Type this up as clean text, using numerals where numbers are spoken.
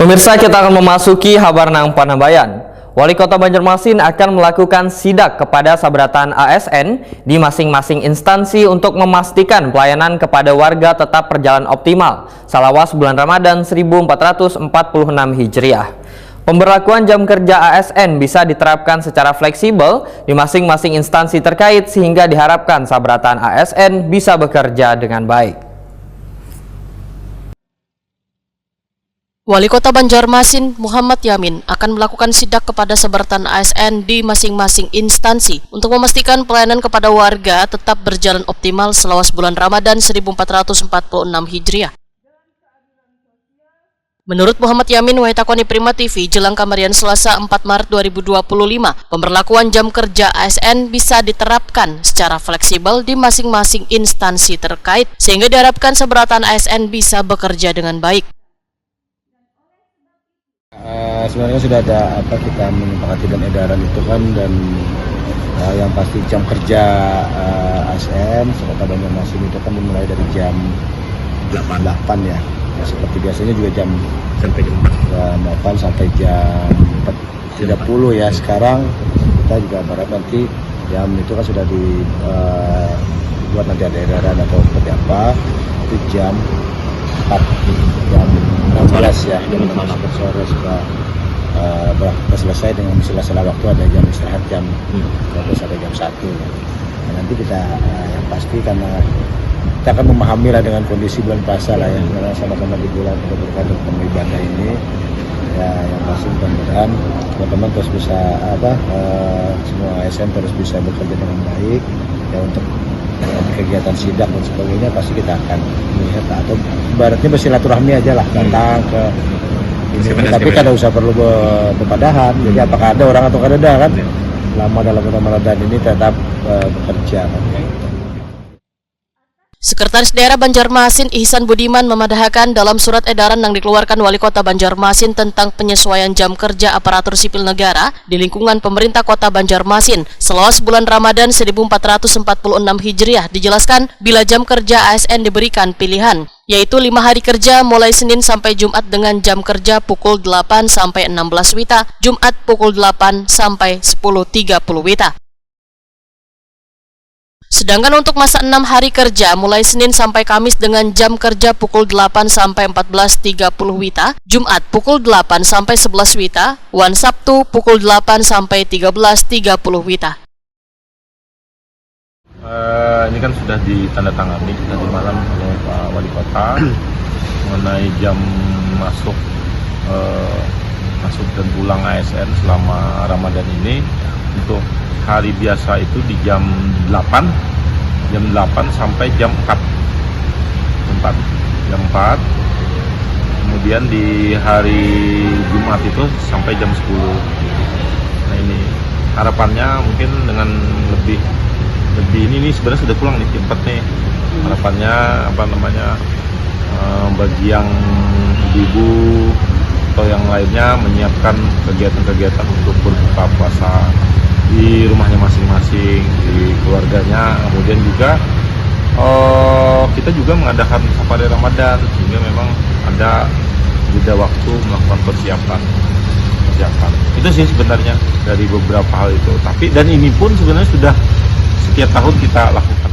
Pemirsa, kita akan memasuki Habarnang Panabayan. Wali Kota Banjarmasin akan melakukan sidak kepada sabratan ASN di masing-masing instansi untuk memastikan pelayanan kepada warga tetap berjalan optimal salawas bulan Ramadan 1446 Hijriah. Pemberlakuan jam kerja ASN bisa diterapkan secara fleksibel di masing-masing instansi terkait sehingga diharapkan sabratan ASN bisa bekerja dengan baik. Wali Kota Banjarmasin Muhammad Yamin akan melakukan sidak kepada sabratan ASN di masing-masing instansi untuk memastikan pelayanan kepada warga tetap berjalan optimal selawas bulan Ramadan 1446 Hijriah. Menurut Muhammad Yamin, Waitakoni Prima TV, jelang kamarian Selasa 4 Maret 2025, pemberlakuan jam kerja ASN bisa diterapkan secara fleksibel di masing-masing instansi terkait sehingga diharapkan sabratan ASN bisa bekerja dengan baik. Sebenarnya sudah ada kita menyepakati dan edaran itu kan, dan yang pasti jam kerja ASN Kota Banjarmasin itu kan dimulai dari jam 8 ya. Seperti biasanya juga jam 8 sampai jam 4.30 ya. Sekarang kita juga berharap nanti jam itu kan sudah dibuat nanti ada edaran atau seperti apa, itu jam 4 jam 16 ya, jam 16 sore sudah selesai dengan sela-sela waktu, ada jam istirahat jam 12 sampai jam 1 ya. Nah, nanti kita yang pasti karena kita akan memahami lah dengan kondisi bulan puasa lah ya, karena sama-sama di bulan berkaitan dengan ibadah ini ya, yang pasti mudah-mudahan teman-teman terus bisa semua ASN terus bisa bekerja dengan baik ya, untuk kegiatan sidak dan sebagainya pasti kita akan melihat atau ibaratnya bersilaturahmi aja lah, datang ke ini, tapi kan tidak usah perlu berpadahan. Jadi apakah ada orang atau tidak ada kan, lama dalam Ramadan ini tetap bekerja kan. Sekretaris Daerah Banjarmasin Ihsan Budiman memadahkan dalam surat edaran yang dikeluarkan Wali Kota Banjarmasin tentang penyesuaian jam kerja aparatur sipil negara di lingkungan pemerintah Kota Banjarmasin selawas bulan Ramadan 1446 Hijriah dijelaskan bila jam kerja ASN diberikan pilihan, yaitu 5 hari kerja mulai Senin sampai Jumat dengan jam kerja pukul 8 sampai 16 WITA, Jumat pukul 8 sampai 10.30 WITA. Sedangkan untuk masa 6 hari kerja mulai Senin sampai Kamis dengan jam kerja pukul 8 sampai 14.30 WITA, Jumat pukul 8 sampai 11 WITA, Wan Sabtu pukul 8 sampai 13.30 WITA. Ini kan sudah ditandatangani tadi malam oleh Pak Wali Kota mengenai jam masuk dan pulang ASN selama Ramadan ini. Untuk hari biasa itu di jam 8 sampai jam 4. Kemudian di hari Jumat itu sampai jam 10. Nah, ini harapannya mungkin dengan lebih ini sebenarnya sudah pulang nih jam 4 nih. Harapannya bagi yang ibu atau yang lainnya menyiapkan kegiatan-kegiatan untuk berbuka puasa di rumahnya masing-masing, di keluarganya. Kemudian juga kita juga mengadakan safari Ramadan sehingga memang ada jeda waktu melakukan persiapan. Itu sih sebenarnya dari beberapa hal itu. Dan ini pun sebenarnya sudah setiap tahun kita lakukan.